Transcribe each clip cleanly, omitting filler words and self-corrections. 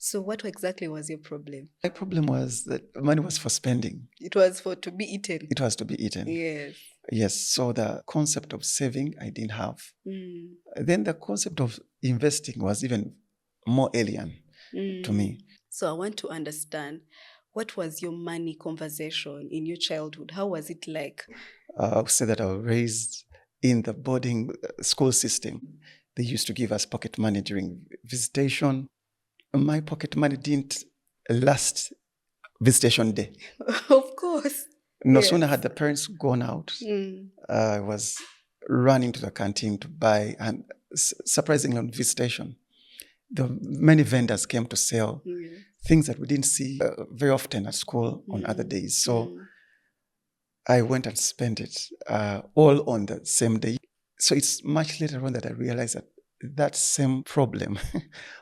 So what exactly was your problem? My problem was that money was for spending. It was for to be eaten. It was to be eaten. Yes. Yes. So the concept of saving, I didn't have. Mm. Then the concept of investing was even more alien to me. So I want to understand, what was your money conversation in your childhood? How was it like? I would say that I was raised in the boarding school system. They used to give us pocket money during visitation. My pocket money didn't last visitation day. Of course. No Yes. sooner had the parents gone out, I was running to the canteen to buy, and surprisingly on visitation, many vendors came to sell things that we didn't see very often at school on other days. So I went and spent it all on the same day. So it's much later on that I realized that same problem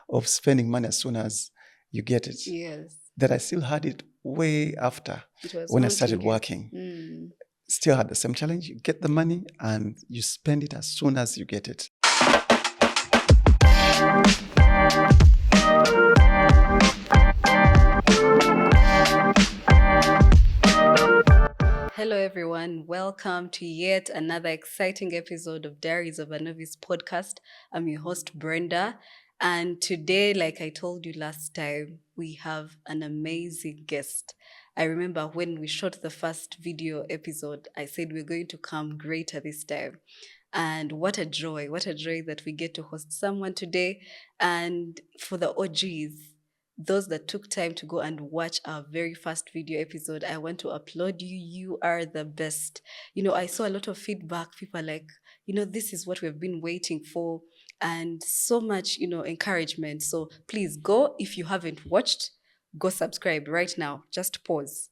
of spending money as soon as you get it, Yes. that I still had it way after when I started working. Still had the same challenge. You get the money and you spend it as soon as you get it. Hello everyone, welcome to yet another exciting episode of Diaries of a Novice podcast. I'm your host Brenda, and today, like I told you last time, we have an amazing guest. I remember when we shot the first video episode, I said we're going to come greater this time. And what a joy that we get to host someone today. And for the OGs, those that took time to go and watch our very first video episode, I want to applaud you. You are the best. I saw a lot of feedback. People are like, this is what we've been waiting for, and so much, encouragement. So please go, if you haven't watched, go subscribe right now. Just pause.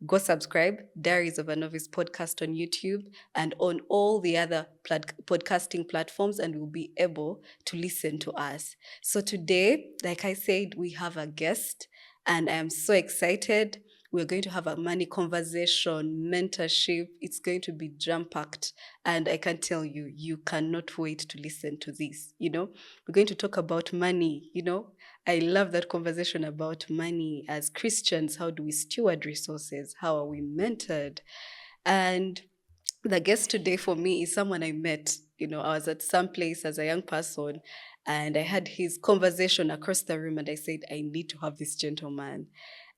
Go subscribe, Diaries of a Novice podcast on YouTube and on all the other podcasting platforms, and you'll be able to listen to us. So today, like I said, we have a guest, and I am so excited. We're going to have a money conversation, mentorship. It's going to be jam-packed, and I can tell you, you cannot wait to listen to this. We're going to talk about money. I love that conversation about money. As Christians, how do we steward resources? How are we mentored? And the guest today for me is someone I met. I was at some place as a young person, and I had his conversation across the room, and I said, I need to have this gentleman.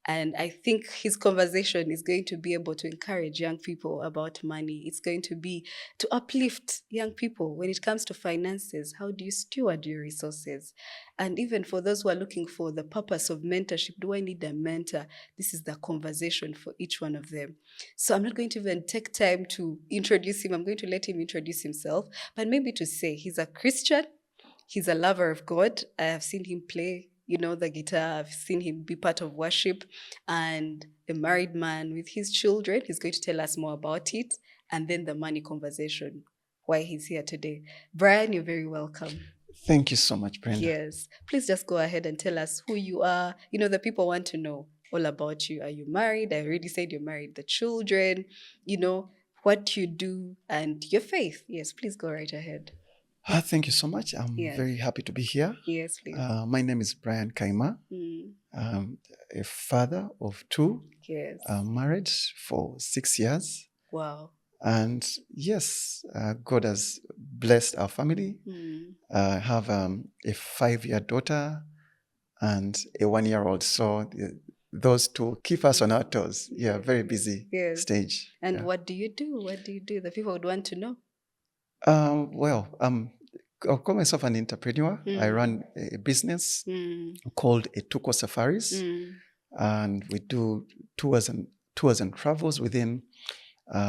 And I think his conversation is going to be able to encourage young people about money. It's going to be to uplift young people when it comes to finances. How do you steward your resources? And even for those who are looking for the purpose of mentorship, do I need a mentor? This is the conversation for each one of them. So I'm not going to even take time to introduce him. I'm going to let him introduce himself, but maybe to say he's a Christian. He's a lover of God. I have seen him play the guitar. I've seen him be part of worship, and a married man with his children. He's going to tell us more about it, and then the money conversation, why he's here today. Brian, you're very welcome. Thank you so much, Brenda. Yes. Please just go ahead and tell us who you are. The people want to know all about you. Are you married? I already said you're married. The children, what you do, and your faith. Yes, please go right ahead. Thank you so much. I'm very happy to be here. Yes, please. My name is Brian Kayima. I'm a father of two. Yes. I'm married for 6 years. Wow. And yes, God has blessed our family. I have a 5-year daughter and a 1-year-old. So those two keep us on our toes. Yeah, very busy stage. And what do you do? What do you do? The people would want to know. I'll call myself an entrepreneur. I run a business called Etuko Safaris, and we do tours and travels within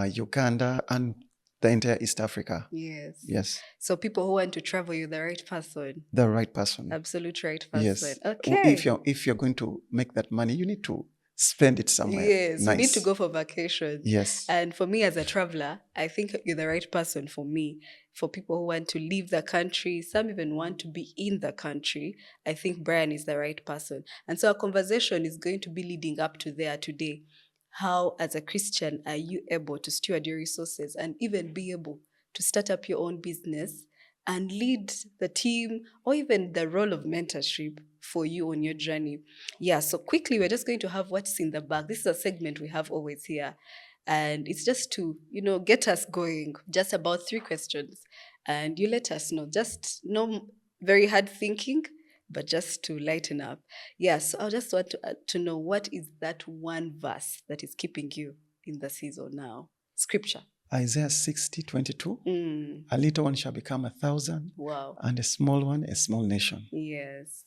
Uganda and the entire East Africa. Yes. So people who want to travel, you're the right person. The right person. Absolute right person. Yes. Okay. If you're going to make that money, you need to spend it somewhere. Yes, nice. You need to go for vacation. Yes. And for me as a traveler, I think you're the right person for me. For people who want to leave the country, some even want to be in the country, I think Brian is the right person. And so our conversation is going to be leading up to there today. How, as a Christian, are you able to steward your resources and even be able to start up your own business and lead the team or even the role of mentorship for you on your journey. Yeah, so quickly, we're just going to have what's in the bag. This is a segment we have always here. And it's just to, get us going, just about 3 questions. And you let us know, just no very hard thinking, but just to lighten up. Yeah, so I just want to know, what is that one verse that is keeping you in the season now? Scripture. Isaiah 60:22. A little one shall become 1,000. Wow. And a small one, a small nation. Yes.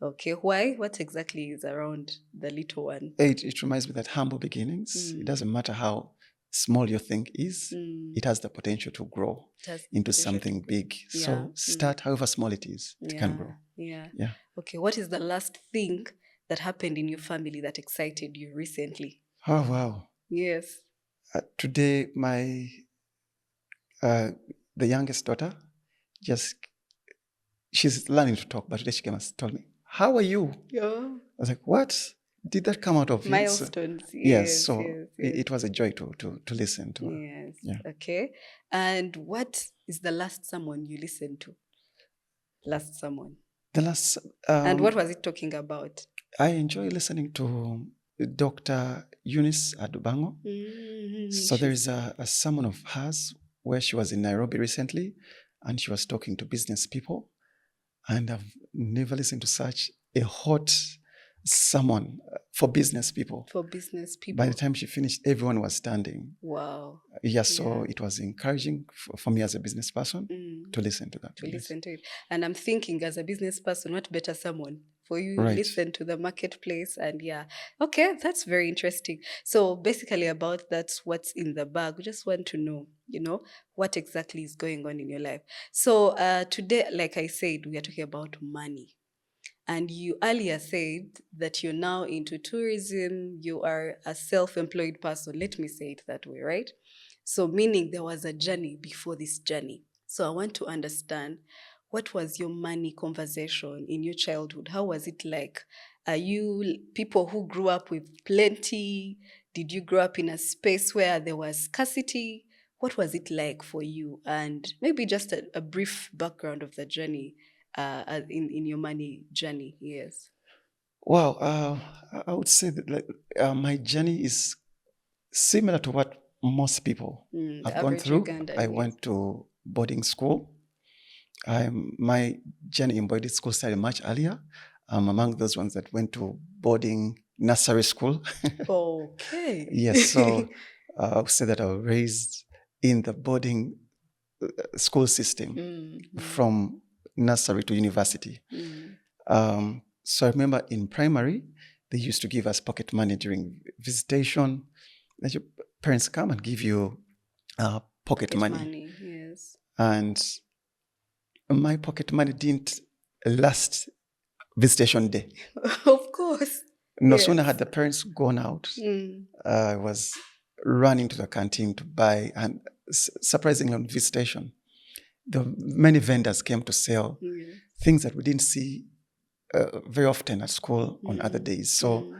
Okay. Why? What exactly is around the little one? It reminds me that humble beginnings, it doesn't matter how small your thing is, it has the potential to grow into something big. Yeah. So start however small it is, it can grow. Yeah. Okay. What is the last thing that happened in your family that excited you recently? Oh, wow. Yes. Today, the youngest daughter, she's learning to talk, but today she came and told me, "How are you?" Yeah. I was like, "What? Did that come out of you?" Milestones. Yes. So it was a joy to listen to her. Yes. Yeah. Okay. And what is the last someone you listened to? Last someone. The last. And what was it talking about? I enjoy listening to Dr. Eunice Adubango. So there is a sermon of hers where she was in Nairobi recently, and she was talking to business people. And I've never listened to such a hot sermon for business people. For business people. By the time she finished, everyone was standing. Wow. Yeah, so it was encouraging for me as a business person to listen to that. Listen to it. And I'm thinking, as a business person, what better someone for you listen to the marketplace? And okay, that's very interesting. So basically about that's what's in the bag. We just want to know, what exactly is going on in your life. So today, like I said, we are talking about money. And you earlier said that you're now into tourism, you are a self-employed person. Let me say it that way, right? So meaning there was a journey before this journey. So I want to understand, what was your money conversation in your childhood? How was it like? Are you people who grew up with plenty? Did you grow up in a space where there was scarcity? What was it like for you? And maybe just a brief background of the journey in your money journey. Yes. Wow. I would say that my journey is similar to what most people have gone through. I went to boarding school. My journey in boarding school started much earlier. I'm among those ones that went to boarding nursery school. Okay. Yes. So I would say that I was raised in the boarding school system from nursery to university. So I remember in primary, they used to give us pocket money during visitation. That your parents come and give you pocket money. Yes. And my pocket money didn't last visitation day. Of course. No sooner had the parents gone out, I was running to the canteen to buy, and surprisingly on visitation, many vendors came to sell things that we didn't see very often at school on other days. So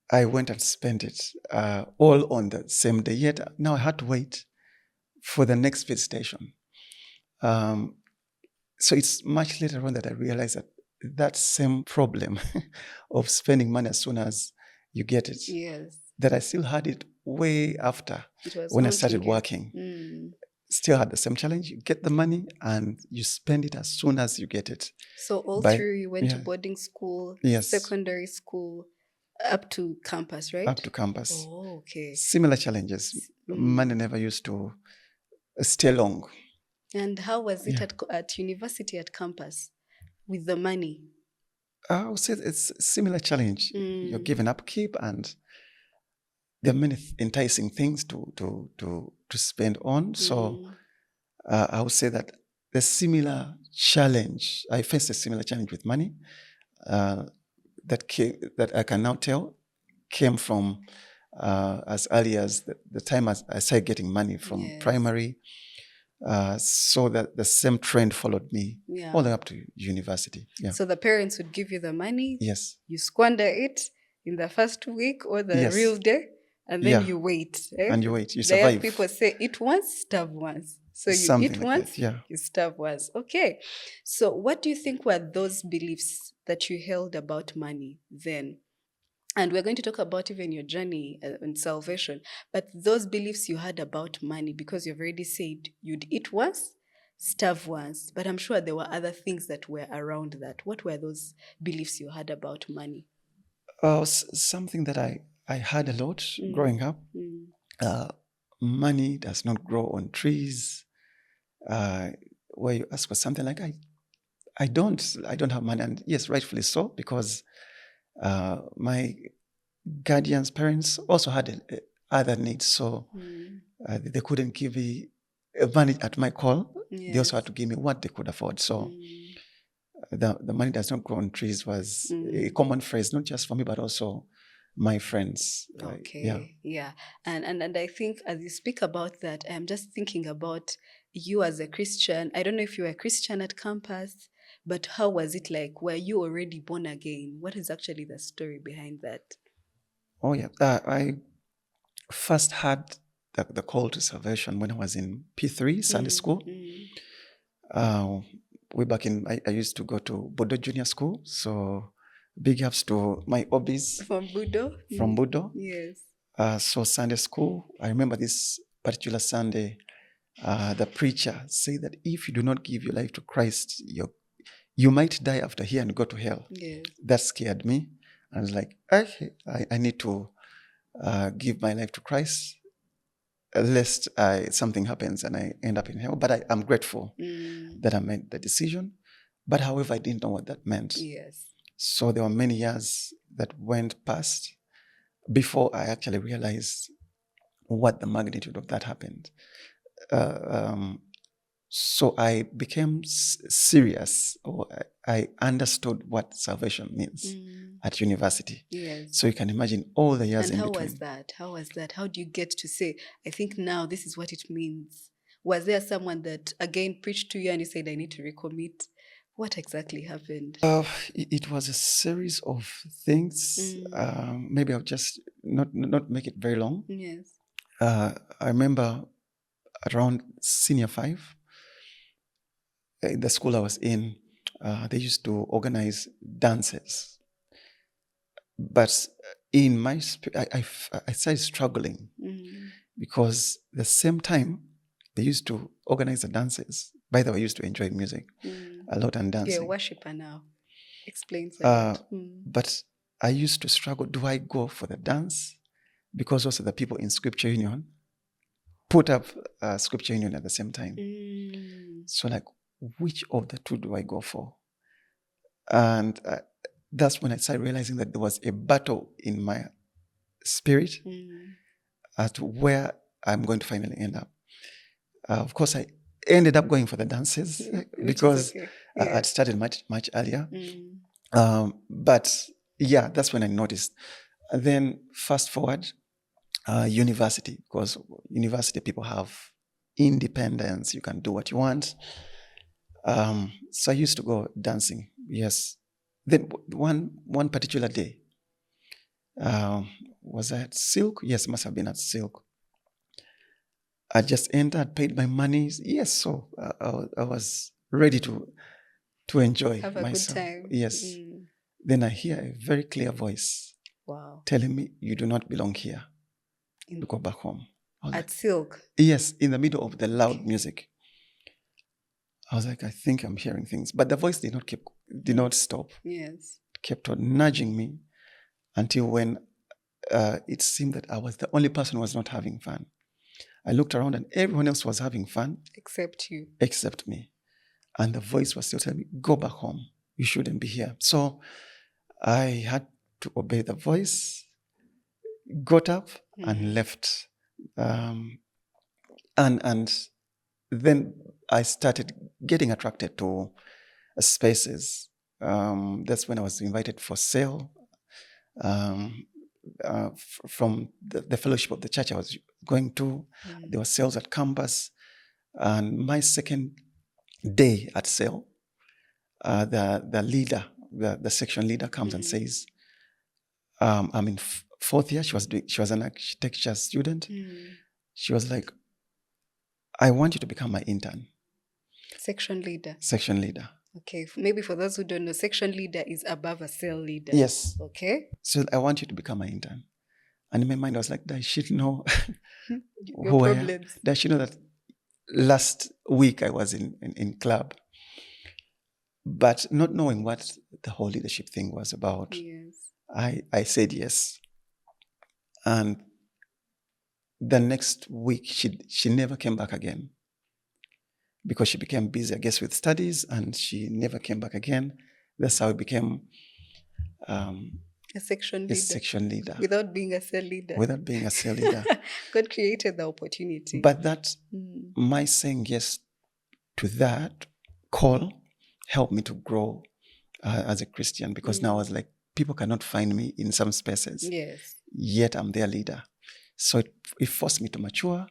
I went and spent it all on the same day. Yet now I had to wait for the next visitation. So it's much later on that I realized that same problem of spending money as soon as you get it, that I still had it way after when I started working. Still had the same challenge. You get the money and you spend it as soon as you get it. So through you went to boarding school, secondary school, up to campus, right? Up to campus. Oh, okay. Similar challenges. Money never used to stay long. And how was it at university, at campus, with the money? I would say it's a similar challenge. You're given upkeep, and there are many enticing things to spend on. So I would say that the similar challenge, I faced a similar challenge with money that I can now tell came from as early as the time I started getting money from primary. So that the same trend followed me all the way up to university. Yeah. So the parents would give you the money. Yes. You squander it in the first week or the real day, and then you wait. Right? And you wait. You survive. People say, eat once, starve once. So you something eat like once, that, yeah. you starve once. Okay. So what do you think were those beliefs that you held about money then? And we're going to talk about even your journey in salvation. But those beliefs you had about money, because you've already said you'd eat once, starve once. But I'm sure there were other things that were around that. What were those beliefs you had about money? Something that I had a lot growing up. Money does not grow on trees. Where you ask for something like I don't have money, and yes, rightfully so, because my guardians' parents also had other needs, so they couldn't give me money at my call. Yes. They also had to give me what they could afford. So the money does not grow on trees was a common phrase, not just for me, but also my friends. Okay. Yeah. And I think as you speak about that, I'm just thinking about you as a Christian. I don't know if you were a Christian at campus, but how was it like? Were you already born again? What is actually the story behind that? Oh, yeah. I first had the call to salvation when I was in P3 Sunday school. Way back I used to go to Budo Junior School. So big ups to my hobbies. From Budo? From Budo. Yes. So Sunday school, I remember this particular Sunday, the preacher said that if you do not give your life to Christ, you might die after here and go to hell. Yes. That scared me. I was like, okay, I need to give my life to Christ, lest something happens and I end up in hell. But I'm grateful that I made the decision. But however, I didn't know what that meant. Yes. So there were many years that went past before I actually realized what the magnitude of that happened. So I became serious, or I understood what salvation means at university. Yes. So you can imagine all the years in between. And how was that? How was that? How do you get to say, I think now this is what it means? Was there someone that again preached to you and you said, I need to recommit? What exactly happened? It was a series of things. Maybe I'll just not make it very long. Yes. I remember around senior 5, in the school I was in, they used to organize dances. But in my spirit, I started struggling because the same time they used to organize the dances. By the way, I used to enjoy music a lot and dancing. You're a worshiper now. Explains a lot. But I used to struggle. Do I go for the dance? Because also the people in Scripture Union put up Scripture Union at the same time. So like, which of the two do I go for? And that's when I started realizing that there was a battle in my spirit as to where I'm going to finally end up. Of course, I ended up going for the dances because I'd started much earlier. But yeah, that's when I noticed. And then fast forward, university, because university people have independence. You can do what you want. So I used to go dancing. Yes. Then one particular day, was I at Silk? Yes, must have been at Silk. I just entered, paid my money. Yes, so I was ready to enjoy have myself. Have a good time. Yes. Then I hear a very clear voice. Wow. Telling me, you do not belong here. You go back home. At Silk? Yes, in the middle of the loud music. I was like, I think I'm hearing things. But the voice did not stop. Yes. It kept on nudging me until when it seemed that I was the only person who was not having fun. I looked around and everyone else was having fun. Except you. Except me. And the voice was still telling me, go back home. You shouldn't be here. So I had to obey the voice, got up and left. And then I started getting attracted to spaces. That's when I was invited for sale from the fellowship of the church I was going to. There were sales at campus. And my second day at sale, the leader, the section leader comes and says, I'm in fourth year. She was an architecture student. She was like, I want you to become my intern. Section leader. Section leader. Okay. Maybe for those who don't know, section leader is above a cell leader. Yes. Okay. So I want you to become my intern. And in my mind, I was like, does she know your who problems? I am? Does she know that last week I was in club? But not knowing what the whole leadership thing was about, yes. I said yes. And the next week, she never came back again because she became busy, I guess, with studies, and she never came back again. That's how it became a section leader. Without being a cell leader. Without being a cell leader. God created the opportunity. But that, my saying yes to that call helped me to grow as a Christian, because now I was like, people cannot find me in some spaces. Yes. Yet I'm their leader. So it forced me to mature,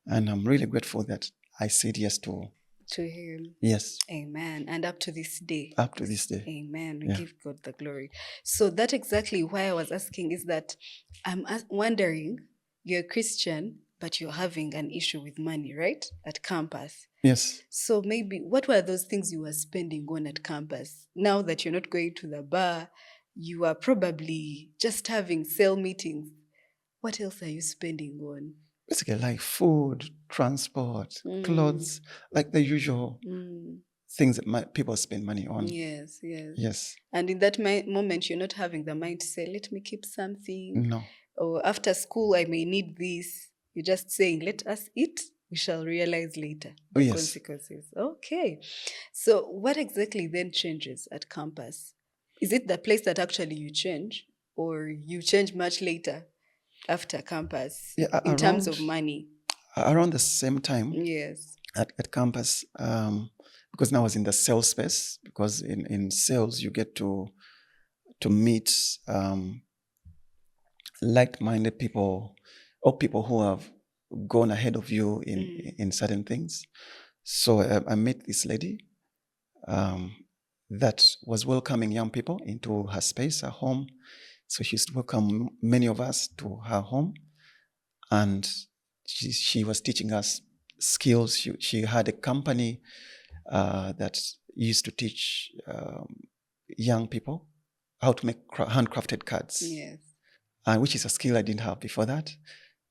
and I'm really grateful that I said yes to him. Yes. Amen. And up to this day. Up to this day. Amen. We give God the glory. So that's exactly why I was asking, is that I'm wondering, you're a Christian, but you're having an issue with money, right? At campus. Yes. So maybe what were those things you were spending on at campus? Now that you're not going to the bar, you are probably just having sale meetings. What else are you spending on? Basically, like food, transport, clothes, like the usual things that people spend money on. Yes, yes. Yes. And in that moment, you're not having the mind to say, let me keep something. No. Or after school, I may need this. You're just saying, let us eat. We shall realize later the consequences. Okay. So what exactly then changes at campus? Is it the place that actually you change, or you change much later after campus in terms of money? Around the same time. Yes. At campus, because now I was in the sales space, because in sales you get to meet like-minded people, or people who have gone ahead of you in certain things. So I met this lady that was welcoming young people into her space, her home. So she used to welcome many of us to her home, and she was teaching us skills. She had a company that used to teach young people how to make handcrafted cards. Yes. Which is a skill I didn't have before that.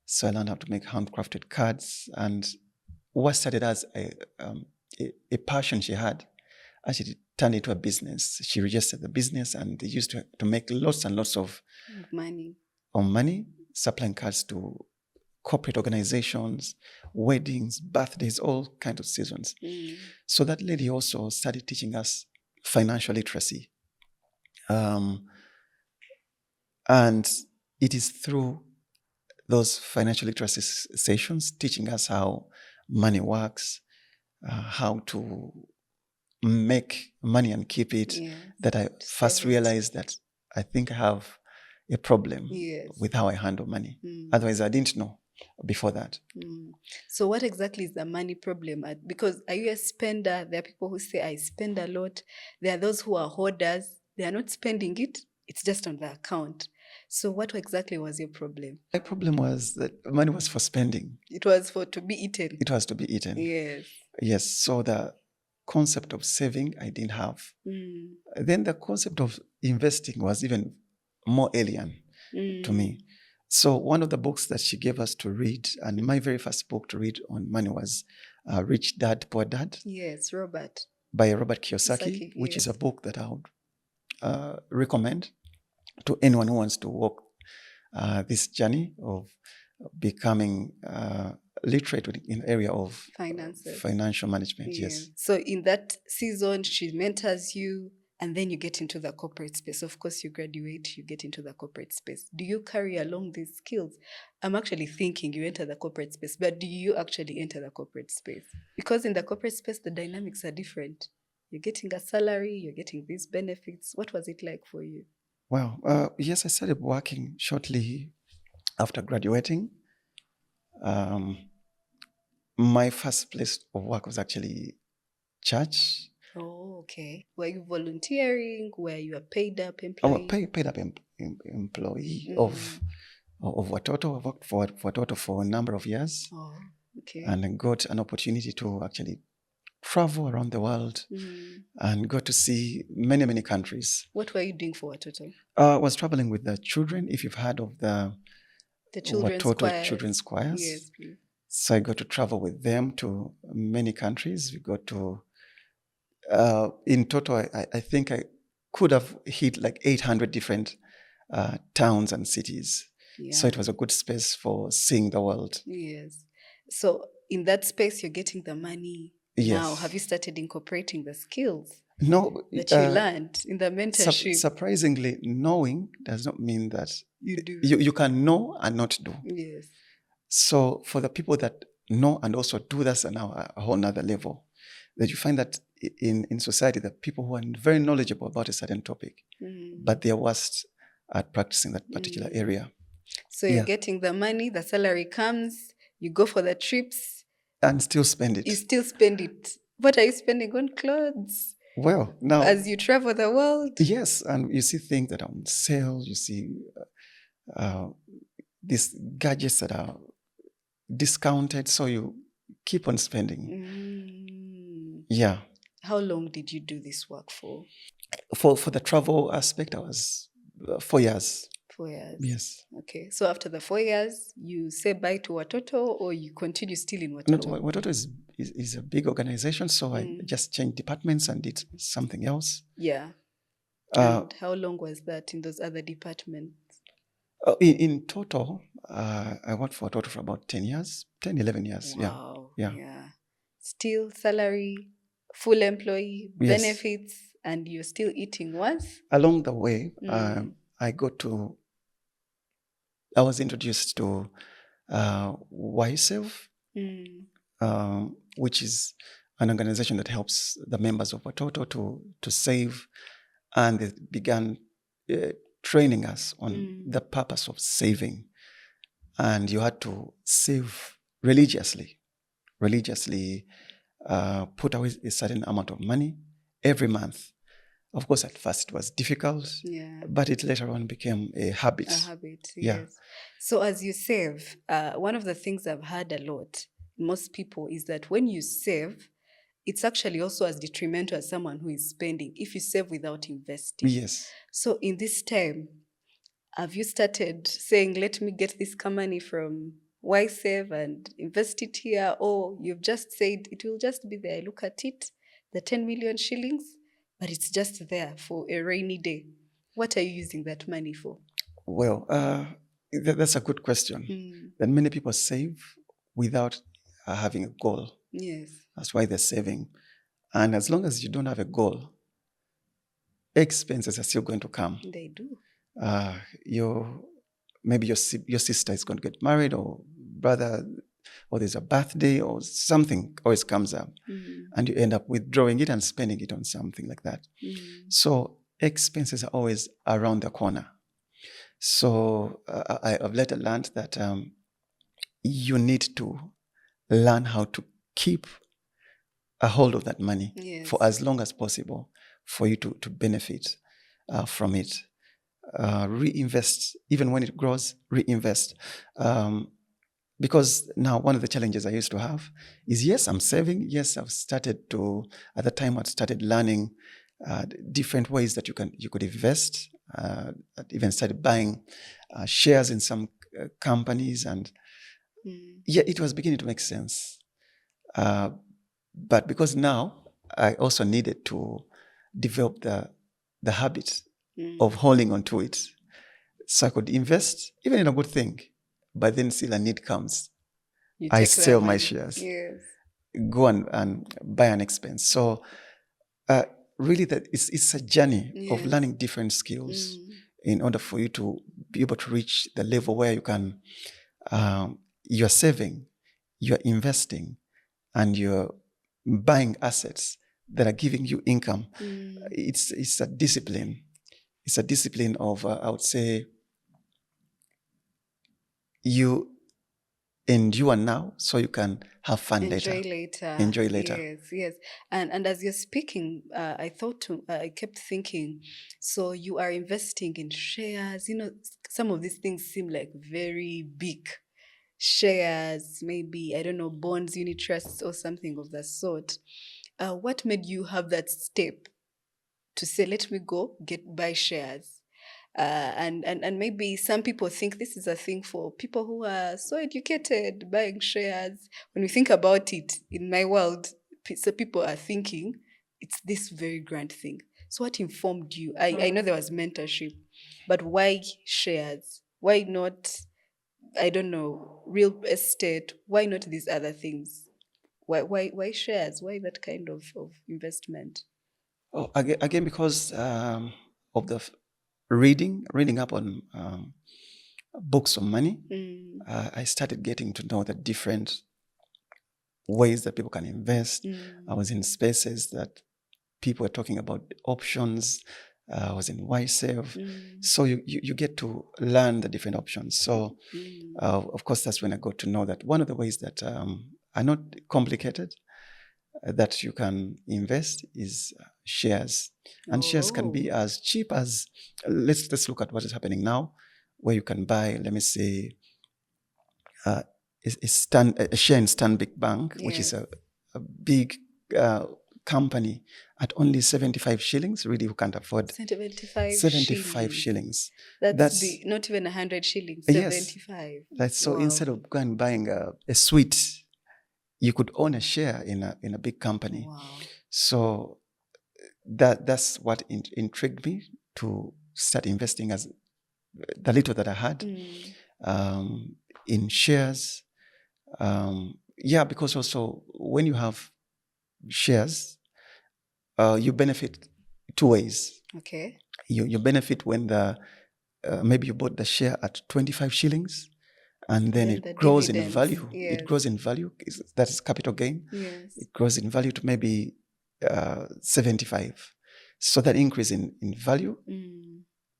So I learned how to make handcrafted cards, and what started as a passion she had actually turned into a business. She registered the business, and they used to make lots and lots of money, supplying cards to corporate organizations, weddings, birthdays, all kinds of seasons. So that lady also started teaching us financial literacy. And it is through those financial literacy sessions, teaching us how money works, how to make money and keep it, that I first realized that I think I have a problem with how I handle money. Otherwise, I didn't know before that. So what exactly is the money problem? Because are you a spender? There are people who say, I spend a lot. There are those who are hoarders. They are not spending it. It's just on the account. So what exactly was your problem? My problem was that money was for spending. It was to be eaten. It was to be eaten. Yes. Yes. So the concept of saving, I didn't have. Then the concept of investing was even more alien to me. So one of the books that she gave us to read, and my very first book to read on money, was Rich Dad, Poor Dad. Yes, Robert. By Robert Kiyosaki, which is a book that I would recommend to anyone who wants to walk this journey of becoming literate in the area of financial management. Yes. So in that season, she mentors you, and then you get into the corporate space. Of course, you graduate, you get into the corporate space. Do you carry along these skills? I'm actually thinking you enter the corporate space, but do you actually enter the corporate space? Because in the corporate space, the dynamics are different. You're getting a salary, you're getting these benefits. What was it like for you? Well, yes, I started working shortly after graduating. My first place of work was actually church. Oh, okay. Were you volunteering? Were you a paid-up employee? I was paid-up employee of Watoto. I worked for Watoto for a number of years. Oh. Okay. And I got an opportunity to actually travel around the world and got to see many, many countries. What were you doing for Watoto? I was traveling with the children, if you've heard of the children's Watoto choirs. children's choirs. Yes, please. So I got to travel with them to many countries. We got to, in total, I think I could have hit like 800 different towns and cities. Yeah. So it was a good space for seeing the world. Yes. So in that space, you're getting the money. Yes. Now, have you started incorporating the skills No, that you learned in the mentorship? Surprisingly, knowing does not mean that you do. You can know and not do. Yes. So for the people that know and also do, that's now a whole nother level. That you find that in society, the people who are very knowledgeable about a certain topic, but they're worst at practicing that particular area. So you're getting the money, the salary comes, you go for the trips. And still spend it. You still spend it. What are you spending on clothes? Well, now... As you travel the world? Yes, and you see things that are on sale. You see these gadgets that are discounted, so you keep on spending. Yeah. How long did you do this work for? For the travel aspect, I was 4 years. 4 years. Yes. Okay. So after the 4 years, you say bye to Watoto, or you continue still in Watoto? No, Watoto is a big organization, so I just changed departments and did something else. Yeah. And how long was that in those other departments? In total, I worked for Watoto for about 10 years, 10, 11 years. Wow. Yeah. Still salary, full employee, benefits, and you're still eating once? Along the way, I was introduced to YSEV, which is an organization that helps the members of Watoto to save, and they began training us on the purpose of saving. And you had to save religiously, put away a certain amount of money every month. Of course, at first it was difficult, but it later on became a habit. A habit, yes. So as you save, one of the things I've heard a lot, most people, is that when you save, it's actually also as detrimental as someone who is spending if you save without investing. Yes. So in this time, have you started saying, let me get this money from YSave and invest it here? Or you've just said it will just be there. Look at it, the 10 million shillings, but it's just there for a rainy day. What are you using that money for? Well, that's a good question. That many people save without having a goal. Yes. That's why they're saving. And as long as you don't have a goal, expenses are still going to come. They do. Maybe your sister is going to get married, or brother, or there's a birthday, or something always comes up, and you end up withdrawing it and spending it on something like that. So expenses are always around the corner. So I've later learned that you need to learn how to keep a hold of that money for as long as possible for you to benefit from it. Reinvest, even when it grows, reinvest. Because now one of the challenges I used to have is, yes, I'm saving. Yes, at the time I'd started learning different ways that you could invest. I even started buying shares in some companies, and it was beginning to make sense. But because now I also needed to develop the habit of holding on to it, so I could invest even in a good thing, but then still a need comes, I sell my shares, go and buy an expense. So really, that it's a journey of learning different skills in order for you to be able to reach the level where you can, you're saving, you're investing, and you're buying assets that are giving you income. It's a discipline. It's a discipline of, I would say, you endure now so you can have fun later. Enjoy later. Yes. And as you're speaking, I kept thinking, so you are investing in shares. Some of these things seem like very big. shares, maybe, I don't know, bonds, unit trusts, or something of that sort. What made you have that step to say, let me go buy shares? And maybe some people think this is a thing for people who are so educated, buying shares. When we think about it in my world, so people are thinking it's this very grand thing. So what informed you? I know there was mentorship, but why shares? Why not, I don't know, real estate? Why not these other things? Why shares? Why that kind of investment? Oh, again because of the reading up on books on money. I started getting to know the different ways that people can invest. I was in spaces that people were talking about options. I was in YSEV. So you get to learn the different options. So of course, that's when I got to know that one of the ways that are not complicated that you can invest is shares. And shares can be as cheap as, let's look at what is happening now, where you can buy, let me say, a share in Stanbic Bank, which is a big company, at only 75 shillings. Really, who can't afford 75 shillings. That's not even 100 shillings, 75. Yes. So instead of going and buying a suite, you could own a share in a big company. Wow. So that's what intrigued me to start investing as the little that I had in shares. Because also when you have shares, you benefit two ways. Okay. You benefit when maybe you bought the share at 25 shillings and then it grows in value. Yes. It grows in value. That is capital gain. Yes. It grows in value to maybe 75. So that increase in value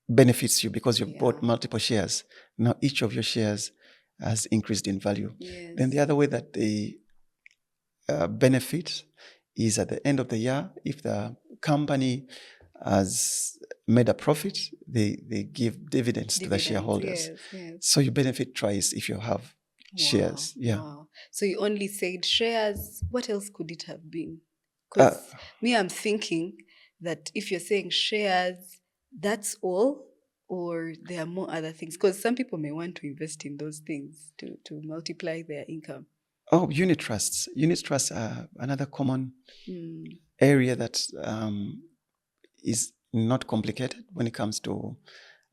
benefits you because you've bought multiple shares. Now each of your shares has increased in value. Yes. Then the other way that they benefit is at the end of the year, if the company has made a profit, they give dividends to the shareholders. Yes. So you benefit twice if you have shares. Wow. So you only said shares. What else could it have been? Because I'm thinking that if you're saying shares, that's all, or there are more other things? Because some people may want to invest in those things to multiply their income. Oh, unit trusts. Unit trusts are another common area that is not complicated when it comes to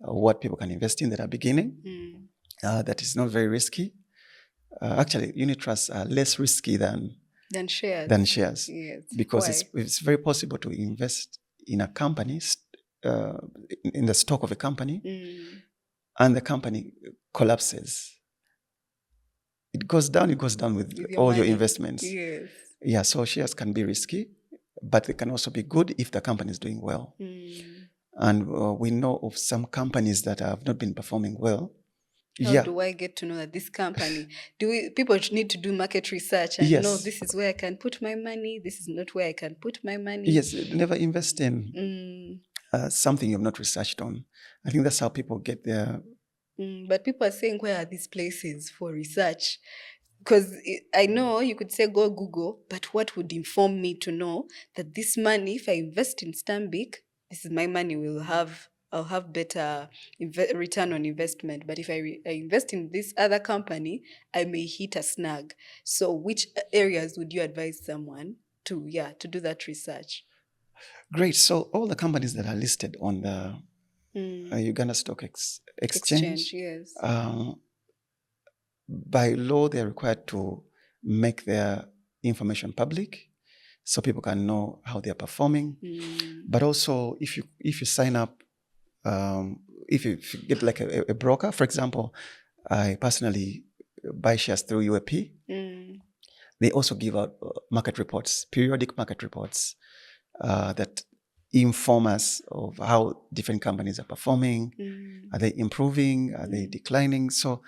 what people can invest in that are beginning. That is not very risky. Actually, unit trusts are less risky than shares. Yes. Because it's very possible to invest in a company, in the stock of a company, and the company collapses. It goes down with all your investments. Yes. Yeah, so shares can be risky, but they can also be good if the company is doing well. And we know of some companies that have not been performing well. How do I get to know that this company? People need to do market research and know this is where I can put my money, this is not where I can put my money? Yes, never invest in something you've not researched on. I think that's how people get there. But people are saying, where are these places for research? Because I know you could say go Google, but what would inform me to know that this money, if I invest in Stanbic, this is my money, I'll have better return on investment. But if I invest in this other company, I may hit a snag. So which areas would you advise someone to do that research? Great. So all the companies that are listed on the Uganda Stock Exchange, yes. By law, they're required to make their information public so people can know how they're performing. But also, if you sign up, if you get like a broker, for example, I personally buy shares through UAP. They also give out market reports, periodic market reports that inform us of how different companies are performing. Are they improving? Are they declining? So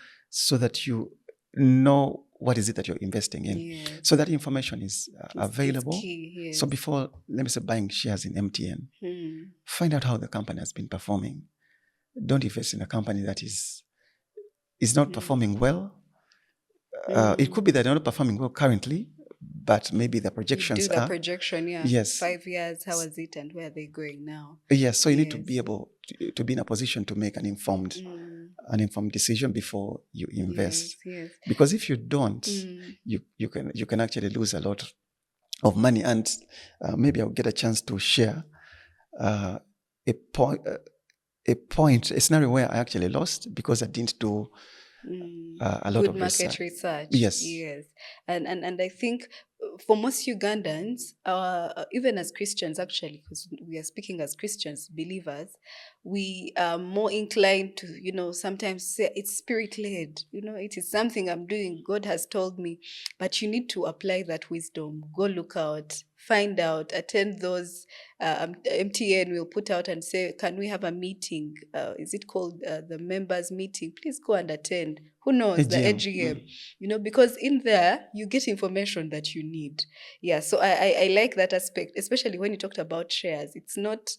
that you know what is it that you're investing in. Yes. So that information is available. It's key, yes. So before, let me say, buying shares in MTN, find out how the company has been performing. Don't invest in a company that is not performing well. It could be that they're not performing well currently, but maybe the projections do the are. projection, yeah. Yes. 5 years, how is it and where are they going now? Yes, so you need to be able to be in a position to make an informed decision before you invest. Yes. Because if you don't, you can actually lose a lot of money. And maybe I'll get a chance to share a scenario where I actually lost because I didn't do a lot of market research. Yes. And I think for most Ugandans, even as Christians, actually, because we are speaking as Christians, believers, we are more inclined to, sometimes say it's spirit-led. It is something I'm doing. God has told me. But you need to apply that wisdom. Go look out, find out, attend those. MTN will put out and say, can we have a meeting? Is it called the members meeting? Please go and attend. Who knows? The AGM. Because in there, you get information that you need. Yeah, so I like that aspect, especially when you talked about shares. It's not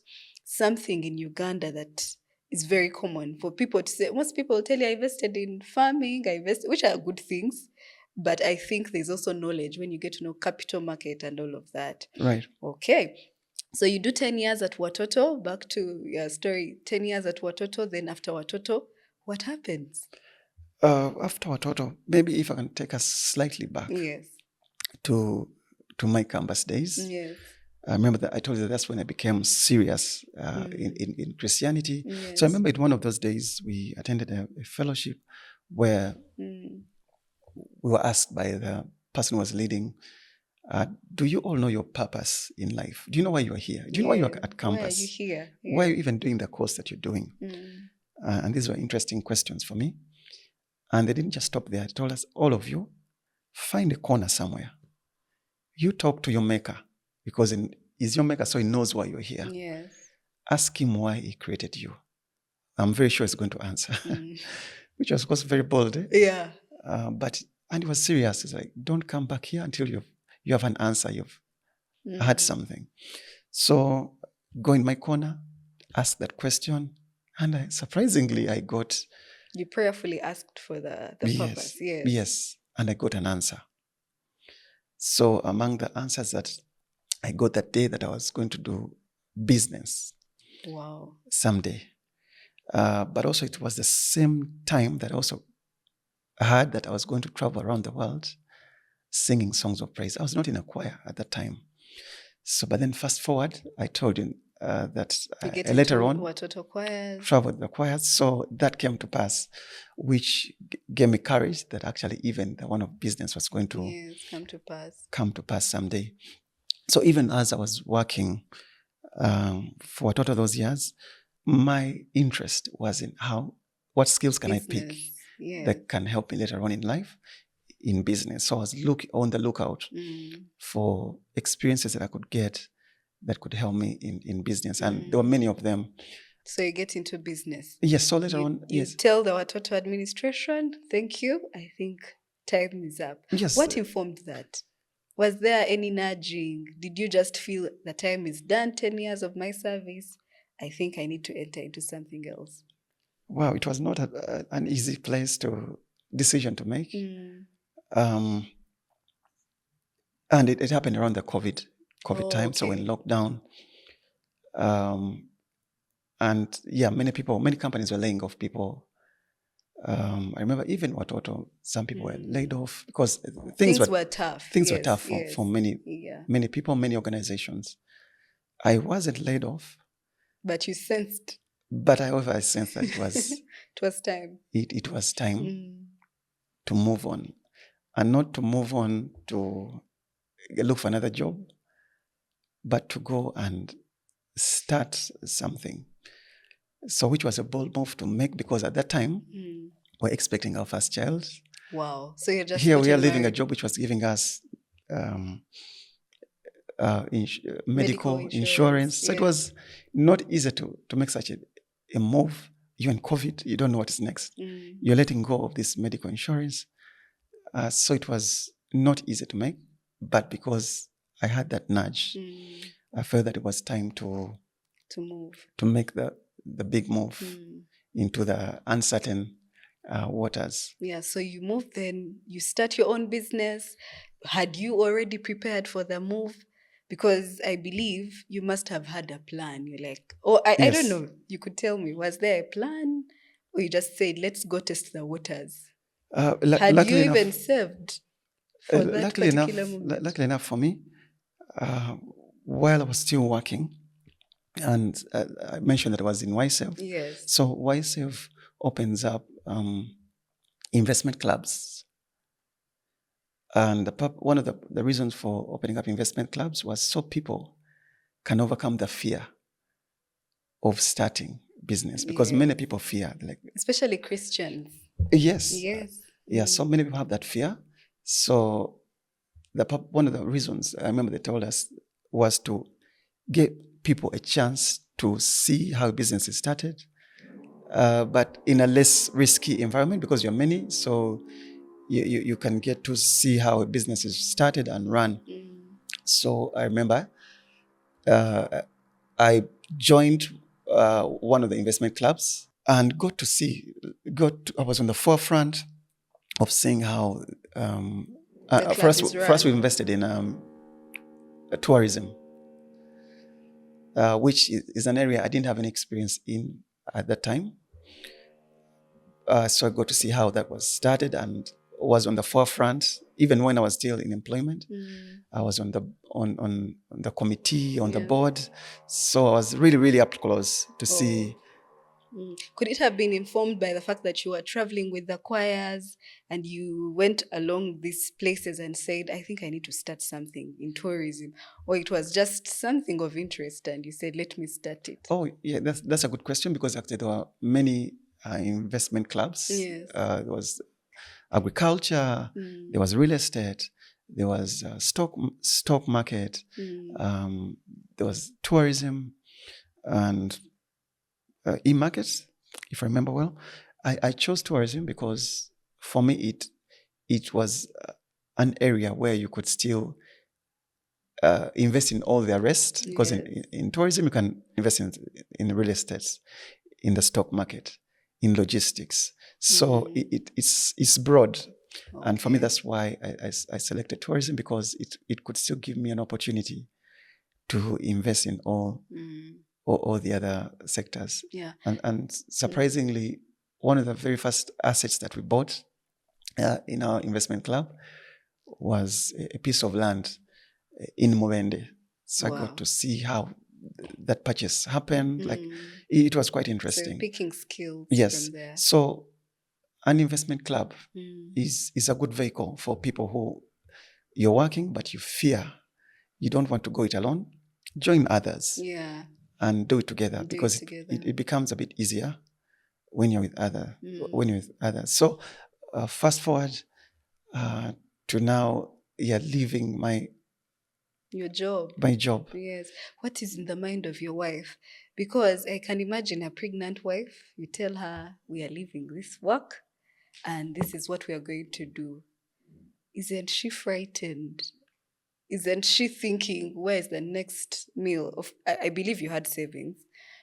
something in Uganda that is very common for people to say. Most people tell you, I invested in farming, which are good things. But I think there's also knowledge when you get to know capital market and all of that. Right. Okay. So you do 10 years at Watoto, back to your story, 10 years at Watoto, then after Watoto, what happens? After Watoto, maybe if I can take us slightly back to my campus days. Yes. I remember that I told you that's when I became serious in Christianity. Yes. So I remember in one of those days we attended a fellowship where we were asked by the person who was leading, do you all know your purpose in life? Do you know why you are here? Do you know why you are at campus? Why are you here? Yeah. Why are you even doing the course that you're doing? And these were interesting questions for me. And they didn't just stop there. They told us, all of you, find a corner somewhere. You talk to your maker, because he's your maker, so he knows why you're here. Yes. Ask him why he created you. I'm very sure he's going to answer, which was, of course, very bold. Yeah. And he was serious. He's like, don't come back here until you have an answer. You've had something. So go in my corner, ask that question. And surprisingly, I got... You prayerfully asked for the purpose. Yes. Yes. And I got an answer. So among the answers that I got that day, that I was going to do business. Wow. Someday. But also it was the same time that I also heard that I was going to travel around the world singing songs of praise. I was not in a choir at that time. So, but then fast forward, I told you that later on, traveled the choirs. So that came to pass, which gave me courage that actually even the one of business was going to come to pass someday. So even as I was working for a total of those years, my interest was in what skills can I pick that can help me later on in life in business. So I was on the lookout for experiences that I could get that could help me in business. And there were many of them. So you get into business. Yes, so later on, you tell the Watoto administration, thank you, I think time is up. Yes. What informed that? Was there any nudging? Did you just feel the time is done, 10 years of my service? I think I need to enter into something else. Wow, it was not an easy decision to make. And it happened around the COVID time, okay. So in lockdown. And yeah, many companies were laying off people. I remember even Watoto, some people were laid off because things were tough. Things were tough for many people, many organizations. I wasn't laid off. But you sensed. But I sensed that it was it was time. It was time to move on. And not to move on to look for another job, but to go and start something. So which was a bold move to make, because at that time, we're expecting our first child. Wow. So you're just here we are leaving a job which was giving us medical insurance. So it was not easy to make such a move. You're in COVID, you don't know what is next. You're letting go of this medical insurance. So it was not easy to make, but because I had that nudge, I felt that it was time to move, to make the big move into the uncertain waters. Yeah, so you move, then you start your own business. Had you already prepared for the move? Because I believe you must have had a plan. You're like, oh, I don't Yes. know. You could tell me, was there a plan? Or you just said, let's go test the waters? Had you Luckily even enough, saved for that particular moment? luckily enough for me, uh, while I was still working, and I mentioned that I was in YSEV. Yes. So YSEV opens up investment clubs. And one of the reasons for opening up investment clubs was so people can overcome the fear of starting business, because many people fear, like, especially Christians. yes, Yes. yeah. So many people have that fear. So one of the reasons I remember they told us was to give people a chance to see how business is started, but in a less risky environment, because you're many, so you can get to see how a business is started and run. So I remember I joined one of the investment clubs and I was on the forefront of seeing how first we invested in tourism, which is an area I didn't have any experience in at that time. So I got to see how that was started and was on the forefront. Even when I was still in employment, I was on the committee, on the board. So I was really, really up close to see. Could it have been informed by the fact that you were traveling with the choirs and you went along these places and said, I think I need to start something in tourism? Or it was just something of interest and you said, let me start it? Oh, yeah, that's a good question, because actually there were many investment clubs. Yes. There was agriculture, there was real estate, there was stock market, there was tourism, and e-markets, if I remember well. I chose tourism because for me it was an area where you could still invest in all the rest, because in tourism you can invest in real estate, in the stock market, in logistics. So it's broad. Okay. And for me, that's why I selected tourism, because it could still give me an opportunity to invest in all the other sectors. Yeah. And surprisingly, one of the very first assets that we bought in our investment club was a piece of land in Mubende. So I got to see how that purchase happened. Like, it was quite interesting. So picking skills yes. from there. So an investment club is a good vehicle for people who you're working, but you fear, you don't want to go it alone. Join others. Yeah. And do it together, because it becomes a bit easier when you're with others. So fast forward to now, leaving my job. Yes. What is in the mind of your wife? Because I can imagine a pregnant wife, you tell her, we are leaving this work and this is what we are going to do. Isn't she frightened? Isn't she thinking, where is the next meal? I believe you had savings,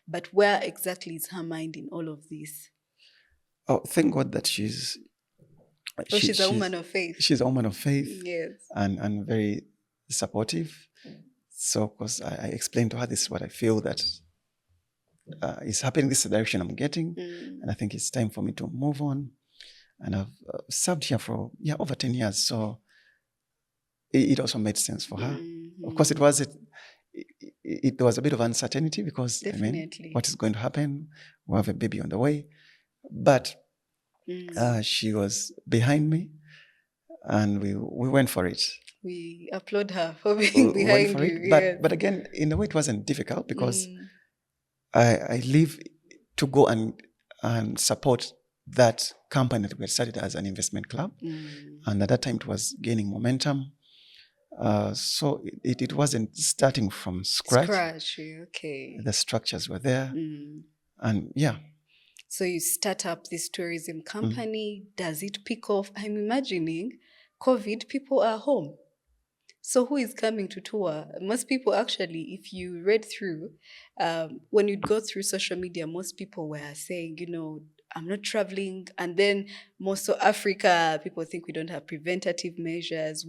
but where exactly is her mind in all of this? Oh, thank God that she's a woman of faith. She's a woman of faith. Yes. And very supportive. So, of course, I explained to her, this is what I feel that is happening, this is the direction I'm getting, and I think it's time for me to move on. And I've served here for over 10 years, so it also made sense for her. Of course, there was a bit of uncertainty, because what is going to happen? We have a baby on the way, but she was behind me, and we went for it. We applaud her for being behind you. But again, in a way, it wasn't difficult, because I live to go and support that company that we had started as an investment club. And at that time, it was gaining momentum. So it wasn't starting from scratch. Okay. The structures were there. And so you start up this tourism company. Does it pick off? I'm imagining COVID, people are home. So who is coming to tour? Most people, actually, if you read through, when you'd go through social media, most people were saying, I'm not traveling. And then most of Africa, people think we don't have preventative measures.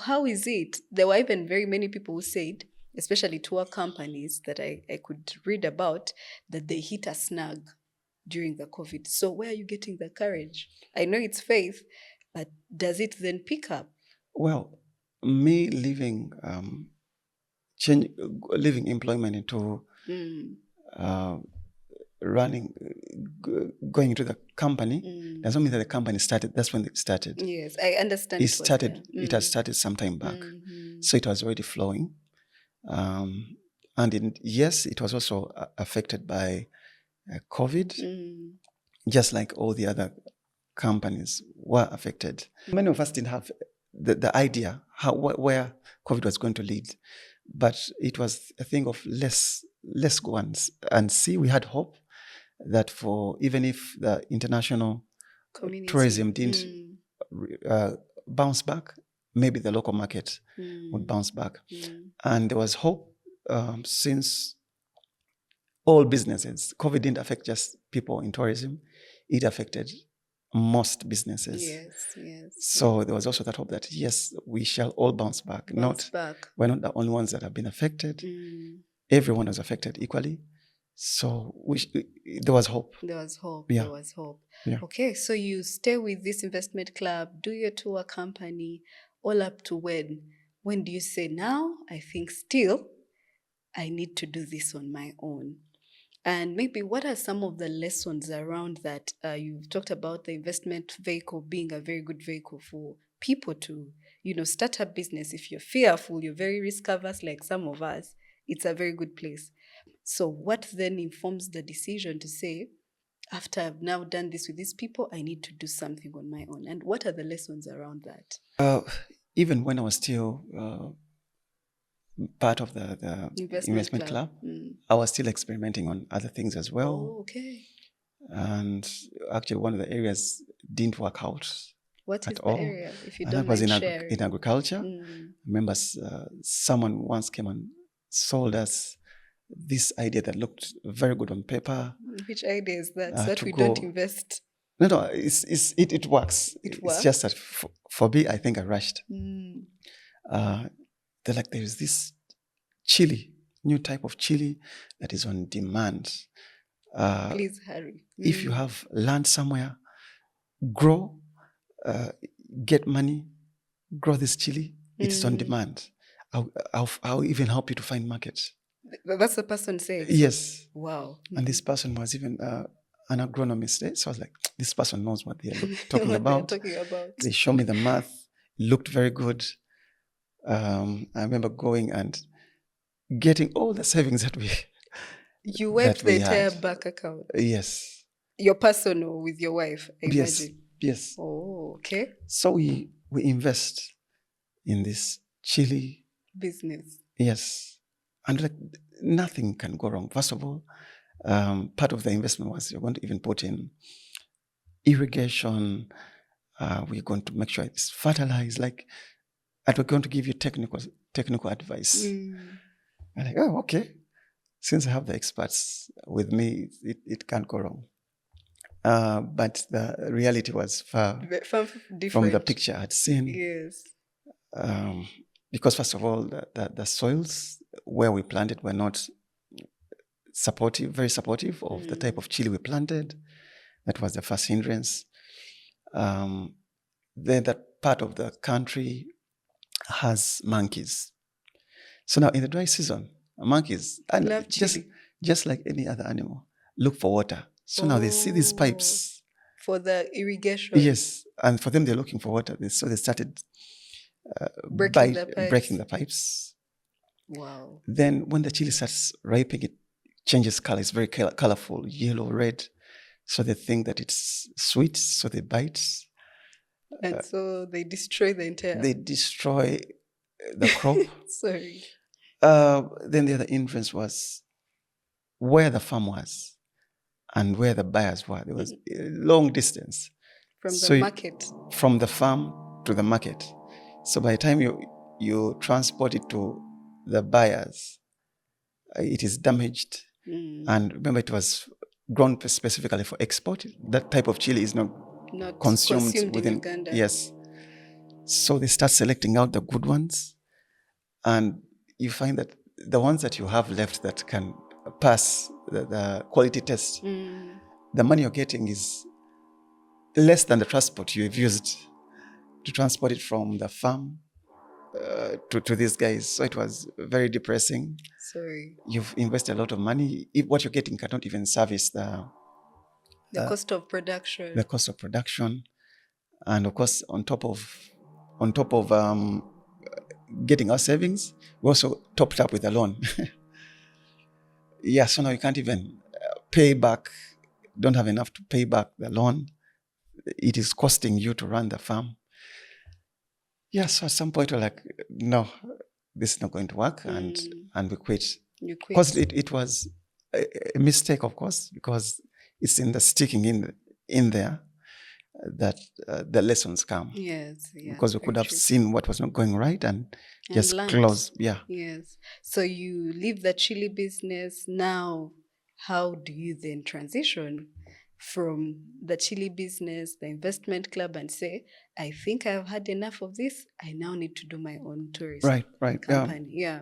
How is it? There were even very many people who said, especially tour companies that I could read about, that they hit a snag during the COVID. So where are you getting the courage? I know it's faith, but does it then pick up? Well, me leaving employment into going into the company doesn't mean that the company started. That's when it started. Yes, I understand. It had started some time back, so it was already flowing. And yes, it was also affected by COVID, just like all the other companies were affected. Many of us didn't have the idea where COVID was going to lead, but it was a thing of let's go and see. We had hope that even if the international tourism didn't bounce back, maybe the local market would bounce back. And there was hope since all businesses, COVID didn't affect just people in tourism, it affected most businesses. Yes. So there was also that hope that, yes, we shall all bounce back. We're not the only ones that have been affected. Everyone was affected equally. So there was hope. There was hope. Yeah. There was hope. Yeah. Okay, so you stay with this investment club, do your tour company, all up to when? When do you say, now I think still I need to do this on my own? And maybe what are some of the lessons around that? You've talked about the investment vehicle being a very good vehicle for people to, start a business. If you're fearful, you're very risk averse like some of us, it's a very good place. So what then informs the decision to say, after I've now done this with these people, I need to do something on my own? And what are the lessons around that? Even when I was still part of the investment club, I was still experimenting on other things as well. Oh, okay. And actually, one of the areas didn't work out. What is at all. The area, if you and don't that was mind in agriculture. I remember someone once came and sold us this idea that looked very good on paper. Which idea is that? So that we don't invest? No, it works. It's just that for me, I think I rushed. There is this chili, new type of chili that is on demand. Please hurry. If you have land somewhere, grow, get money, grow this chili. It's on demand. I'll even help you to find markets. That's the person saying? Yes. Wow. And this person was even an agronomist. So I was like, this person knows what they're talking about. They showed me the math. It looked very good. I remember going and getting all the savings that we You wiped the entire bank account? Yes. Your personal with your wife, I imagine? Yes. Oh, okay. So we invest in this chili business. Yes. And nothing can go wrong. First of all, part of the investment was you're going to even put in irrigation. We're going to make sure it's fertilized. And we're going to give you technical advice. I'm like, oh, okay. Since I have the experts with me, it can't go wrong. But the reality was far different from the picture I'd seen. Yes. Because first of all, the soils where we planted were not very supportive of the type of chili we planted. That was the first hindrance. Then that part of the country has monkeys. So now in the dry season, monkeys, and just like any other animal, look for water. So now they see these pipes. For the irrigation? Yes. And for them, they're looking for water. So they started breaking the pipes. Wow. Then when the chili starts ripening, it changes color. It's very colorful, yellow, red. So they think that it's sweet, so they bite. And so they destroy the entire... They destroy the crop. Sorry. Then the other influence was where the farm was and where the buyers were. There was a long distance. From the market? From the farm to the market. So by the time you transport it to the buyers, it is damaged. And remember, it was grown specifically for export. That type of chili is not consumed within Uganda. Yes. So they start selecting out the good ones, and you find that the ones that you have left that can pass the quality test, the money you're getting is less than the transport you've used to transport it from the farm to these guys. So it was very depressing. Sorry. You've invested a lot of money. If what you're getting cannot even service the cost of production. The cost of production, and of course, on top of getting our savings, we also topped up with a loan. Yeah, so now you can't even pay back. Don't have enough to pay back the loan. It is costing you to run the farm. Yeah, so at some point we're like, no, this is not going to work, and we quit. You quit. Because it was a mistake, of course, because it's in the sticking in there that the lessons come. Yes, yeah. Because we could have seen what was not going right and just learned. Close. Yeah. Yes. So you leave the chili business. Now, how do you then transition from the chili business, the investment club, and say, I think I've had enough of this. I now need to do my own tourist company. Yeah.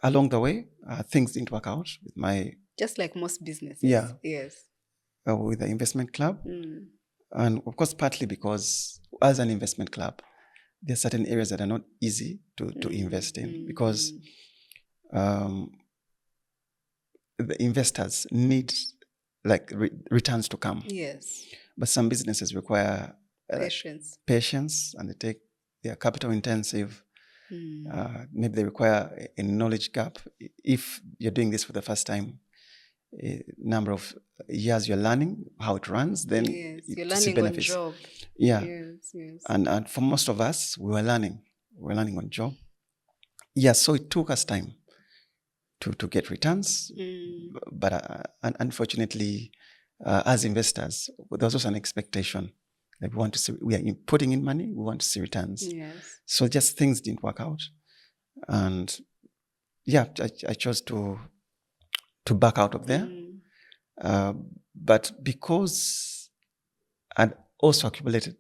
Along the way, things didn't work out with my... Just like most businesses. Yeah. Yes. With the investment club. And of course, partly because as an investment club, there are certain areas that are not easy to invest in, because the investors need returns to come. Yes. But some businesses require patience, and they are capital intensive. Maybe they require a knowledge gap. If you're doing this for the first time, a number of years you're learning how it runs, then you're learning on job. Yeah. Yes. And for most of us, we were learning on job. Yeah, so it took us time to get returns. But unfortunately, as investors, there was also an expectation that we want to see, we are putting in money, we want to see returns. Yes. So just things didn't work out. And yeah, I chose to back out of there. But because I'd also accumulated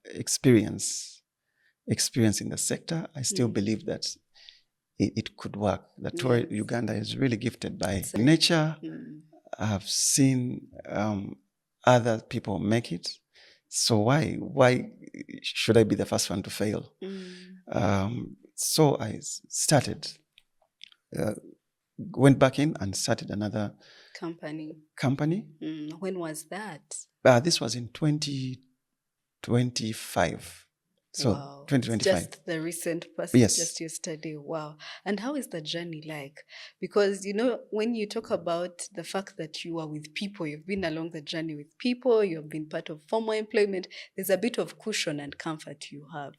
experience in the sector, I still believe that it could work. That Uganda is really gifted by nature. I've seen other people make it. So why should I be the first one to fail? So I started, went back in and started another company. When was that? This was in 2025. So wow. 2025. Just the recent past, yes. Just yesterday. Wow. And how is the journey like? Because, when you talk about the fact that you are with people, you've been along the journey with people, you've been part of formal employment, there's a bit of cushion and comfort you have.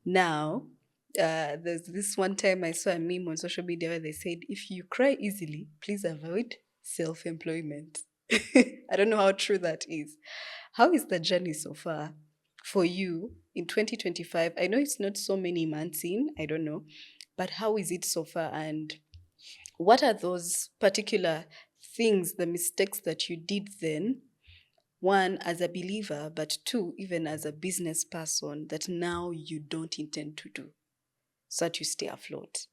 Now, there's this one time I saw a meme on social media where they said, if you cry easily, please avoid self-employment. I don't know how true that is. How is the journey so far for you in 2025? I know it's not so many months in, I don't know, but how is it so far? And what are those particular things, the mistakes that you did then, one, as a believer, but two, even as a business person, that now you don't intend to do so that you stay afloat?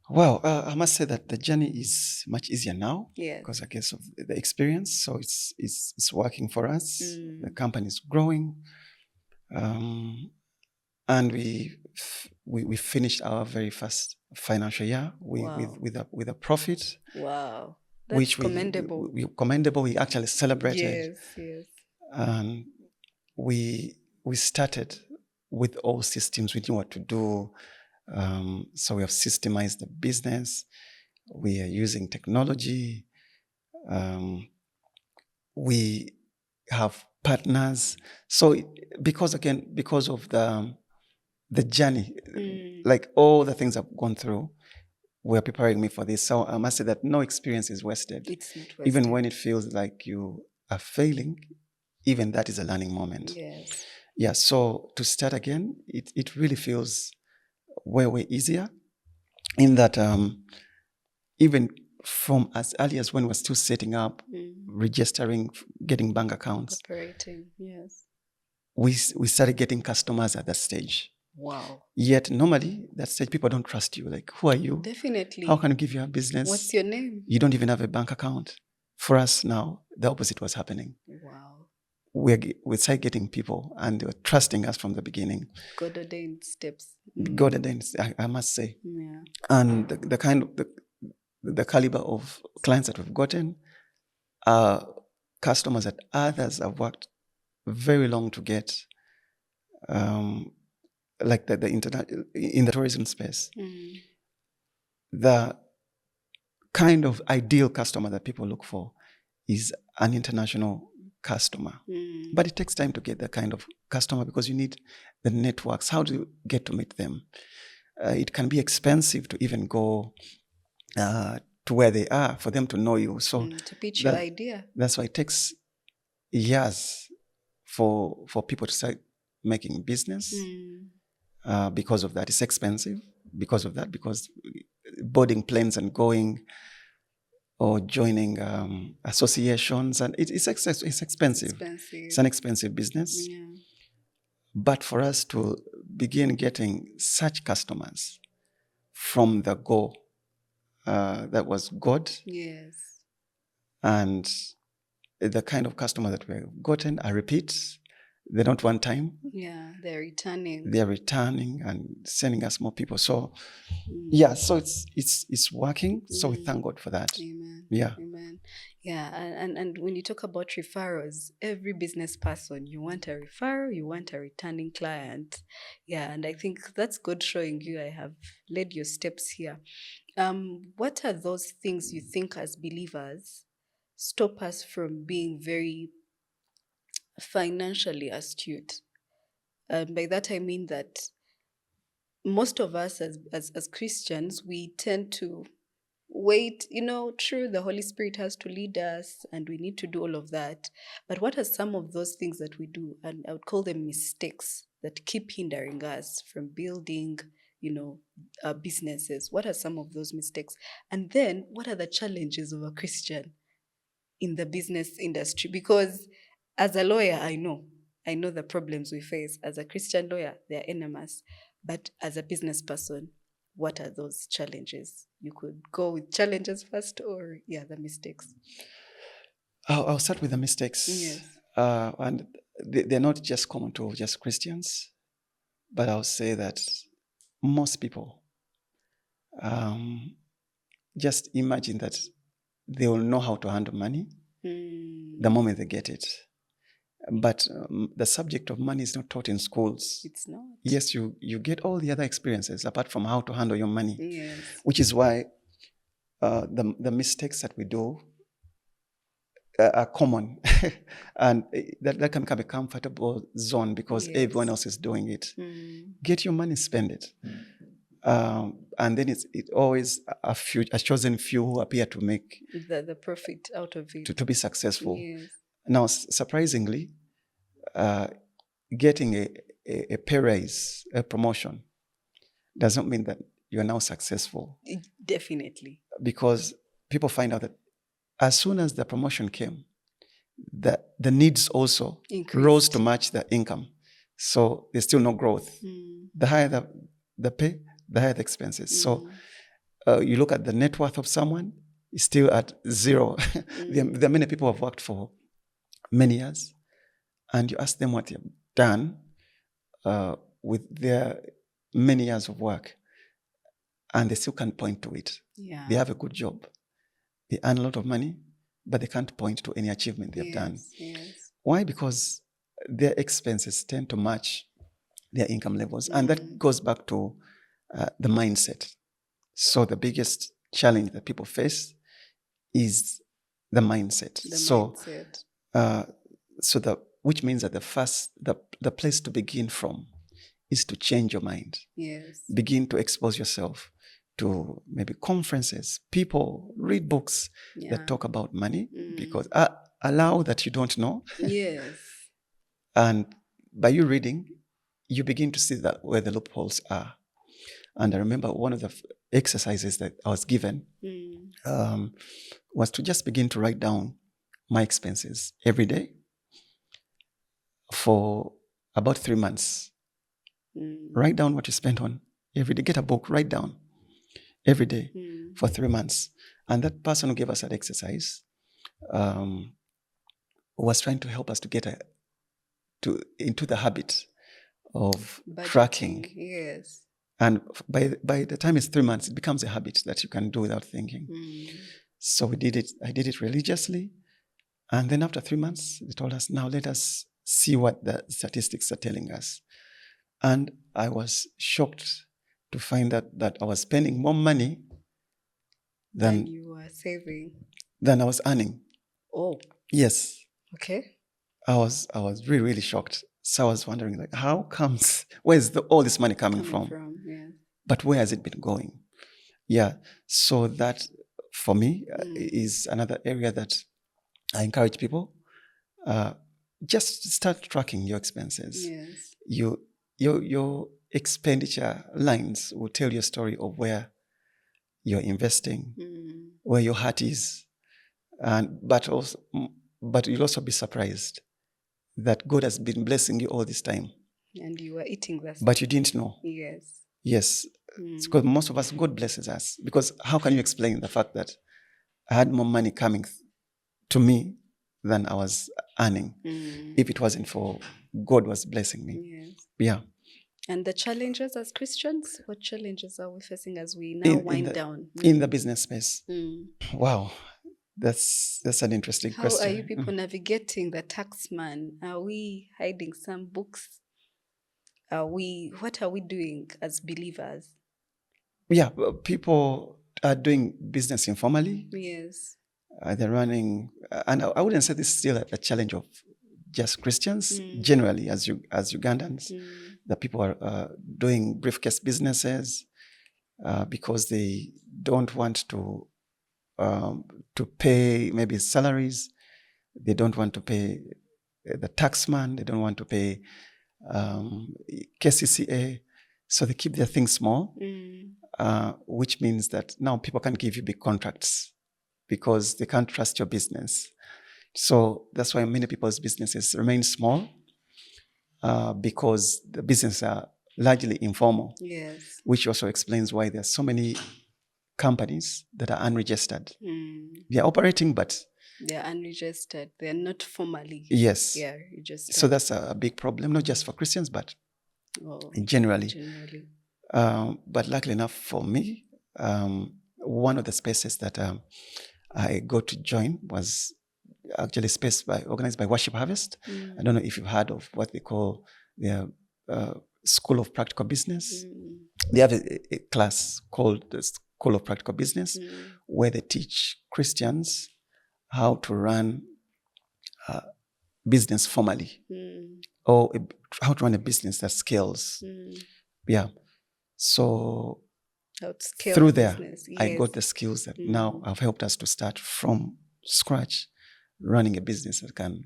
Well, I must say that the journey is much easier now, yes, because I guess of the experience. So it's working for us. The company is growing, and we finished our very first financial year with a profit. Wow, that's which commendable. We actually celebrated. Yes. And we started with all systems. We knew what to do. So we have systemized the business. We are using technology. We have partners. So because of the journey, like all the things I've gone through, were preparing me for this. So I must say that no experience is wasted. It's not wasted. Even when it feels like you are failing, even that is a learning moment. Yes. Yeah, so to start again, it really feels way easier, in that even from as early as when we're still setting up, registering, getting bank accounts, operating. Yes. We started getting customers at that stage. Wow. Yet normally that stage people don't trust you. Like, who are you? Definitely. How can you give you a business? What's your name? You don't even have a bank account. For us now, the opposite was happening. Wow. We started getting people and they were trusting us from the beginning. God ordained steps. God ordained, I must say. Yeah. And the kind of the caliber of clients that we've gotten are customers that others have worked very long to get. Like the internet in the tourism space. The kind of ideal customer that people look for is an international customer. But it takes time to get that kind of customer because you need the networks. How do you get to meet them? It can be expensive to even go to where they are for them to know you. So to pitch your idea. That's why it takes years for people to start making business. Because of that, it's expensive. Because of that, because boarding planes and going or joining associations, and it's expensive. It's an expensive business. Yeah. But for us to begin getting such customers from the go, that was God. Yes. And the kind of customer that we've gotten are repeats. They don't one time. Yeah, they're returning. They're returning and sending us more people. So, yeah, so it's working. So we thank God for that. Amen. Yeah. Amen. Yeah, and when you talk about referrals, every business person, you want a referral, you want a returning client. Yeah, and I think that's God showing you I have led your steps here. What are those things you think as believers stop us from being very financially astute? By that I mean that most of us as Christians, we tend to wait, true, the Holy Spirit has to lead us and we need to do all of that. But what are some of those things that we do? And I would call them mistakes that keep hindering us from building, businesses. What are some of those mistakes? And then what are the challenges of a Christian in the business industry? Because as a lawyer, I know the problems we face. As a Christian lawyer, they're enormous. But as a business person, what are those challenges? You could go with challenges first or, the mistakes. I'll start with the mistakes. Yes. And they're not just common to just Christians, but I'll say that most people just imagine that they will know how to handle money the moment they get it. But the subject of money is not taught in schools. It's not. Yes, you get all the other experiences apart from how to handle your money. Yes. Which is why the mistakes that we do are common. And that can become a comfortable zone because everyone else is doing it. Get your money, spend it. And then it's always a chosen few who appear to make the profit out of it. To be successful. Yes. Now, surprisingly, getting a pay raise, a promotion, does not mean that you're now successful. Definitely. Because people find out that as soon as the promotion came, the needs also rose to match the income. So there's still no growth. The higher the pay, the higher the expenses. So you look at the net worth of someone, is still at zero. There are many people who have worked for many years, and you ask them what they've done with their many years of work, and they still can't point to it. Yeah. They have a good job. They earn a lot of money, but they can't point to any achievement they've done. Yes. Why? Because their expenses tend to match their income levels. And that goes back to the mindset. So the biggest challenge that people face is the mindset. Which means that the place to begin from is to change your mind. Yes. Begin to expose yourself to maybe conferences, people, read books that talk about money, because allow that you don't know. Yes. And by you reading, you begin to see that where the loopholes are. And I remember one of the exercises that I was given was to just begin to write down my expenses every day for about 3 months. Write down what you spent on every day. Get a book, write down every day for 3 months. And that person who gave us that exercise was trying to help us to get into the habit of Budgeting, tracking. Yes. And by the time it's 3 months, it becomes a habit that you can do without thinking. So we did it. I did it religiously. And then after 3 months, they told us, now let us see what the statistics are telling us. And I was shocked to find that I was spending more money than you were saving, than I was earning. Oh. Yes. Okay. I was really, really shocked. So I was wondering, like, how comes, where's all this money coming from? Yeah. But where has it been going? Yeah. So that, for me, is another area that I encourage people. Just start tracking your expenses. Yes. Your expenditure lines will tell you a story of where you're investing, where your heart is, but you'll also be surprised that God has been blessing you all this time. And you were eating that stuff. But you didn't know. Yes. Yes. Because most of us, God blesses us. Because how can you explain the fact that I had more money coming to me than I was earning if it wasn't for God was blessing me? Yes. Yeah. And the challenges as Christians, what challenges are we facing as we now wind down? In the business space? Wow. That's an interesting question. How are you people navigating the tax man? Are we hiding some books? What are we doing as believers? Yeah, people are doing business informally. Yes. They're running, and I wouldn't say this is still a challenge of just Christians. Generally, as Ugandans, the people are doing briefcase businesses because they don't want to pay maybe salaries. They don't want to pay the taxman. They don't want to pay KCCA. So they keep their things small, which means that now people can give you big contracts because they can't trust your business. So that's why many people's businesses remain small because the businesses are largely informal. Yes. Which also explains why there are so many companies that are unregistered. They are operating, but they're unregistered. They're not formally. Yes. Yeah, registered. So that's a big problem, not just for Christians, but generally. But luckily enough for me, one of the spaces that I got to join was actually a space organized by Worship Harvest. I don't know if you've heard of what they call their School of Practical Business. They have a class called the School of Practical Business where they teach Christians how to run business formally or how to run a business that scales. Yeah. So through there, yes. I got the skills that now have helped us to start from scratch, running a business that can...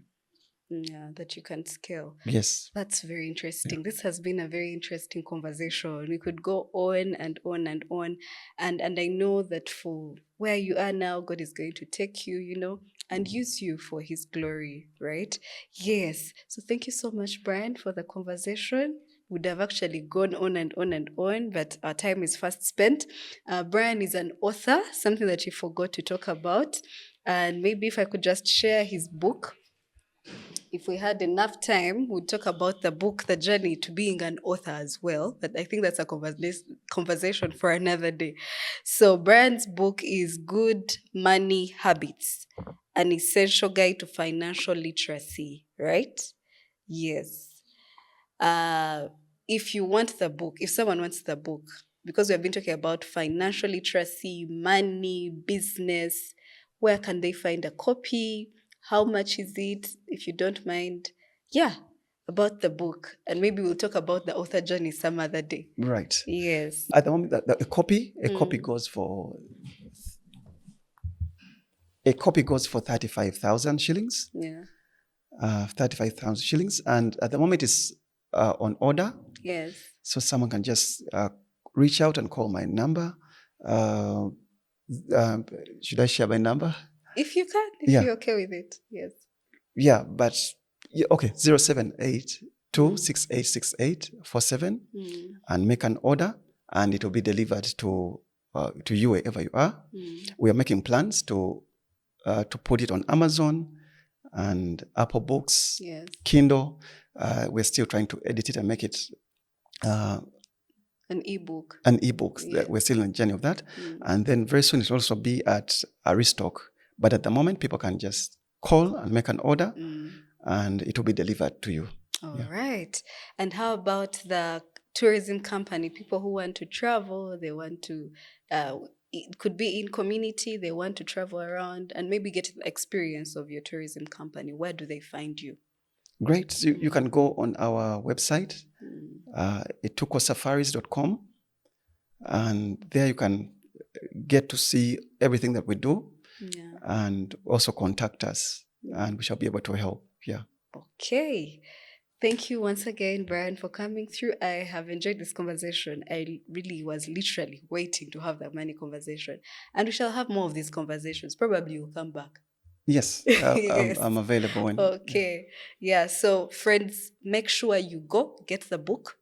that you can scale. Yes. That's very interesting. This has been a very interesting conversation. We could go on and on and on. And I know that for where you are now, God is going to take you, and use you for his glory, right? Yes. So thank you so much, Brian, for the conversation. Would have actually gone on and on and on, but our time is fast spent. Brian is an author, something that he forgot to talk about. And maybe if I could just share his book. If we had enough time, we'd talk about the book, The Journey to Being an Author as well. But I think that's a conversation for another day. So Brian's book is Good Money Habits, an essential guide to financial literacy, right? Yes. If you want the book, if someone wants the book, because we have been talking about financial literacy, money, business, where can they find a copy? How much is it, if you don't mind? Yeah, about the book. And maybe we'll talk about the author journey some other day. Right. Yes. At the moment, a copy goes for 35,000 shillings. Yeah. 35,000 shillings. And at the moment it's on order. Yes. So someone can just reach out and call my number Uh, should I share my number? If you can, if you're okay with it, yes. Yeah, but okay, 078-2686847 and make an order, and it will be delivered to you wherever you are. We are making plans to put it on Amazon and Apple Books, Kindle. We're still trying to edit it and make it an ebook. We're still in the journey of that. And then very soon it will also be at Aristoc. But at the moment, people can just call and make an order, and it will be delivered to you. All right. And how about the tourism company? People who want to travel, they want to, it could be in community, they want to travel around and maybe get the experience of your tourism company. Where do they find you? Great. So you can go on our website, itukosafaris.com, and there you can get to see everything that we do, and also contact us, and we shall be able to help. Yeah. Okay. Thank you once again, Brian, for coming through. I have enjoyed this conversation. I really was literally waiting to have that money conversation. And we shall have more of these conversations. Probably you'll come back. Yes, yes. I'm available. Okay. Yeah. So, friends, make sure you get the book.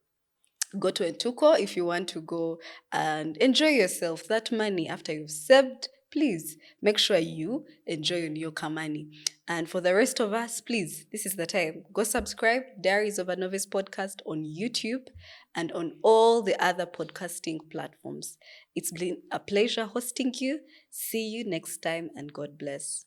Go to Entuko if you want to go and enjoy yourself. That money after you've saved, please make sure you enjoy your money. And for the rest of us, please, this is the time. Go subscribe, Diaries of a Novice podcast on YouTube and on all the other podcasting platforms. It's been a pleasure hosting you. See you next time, and God bless.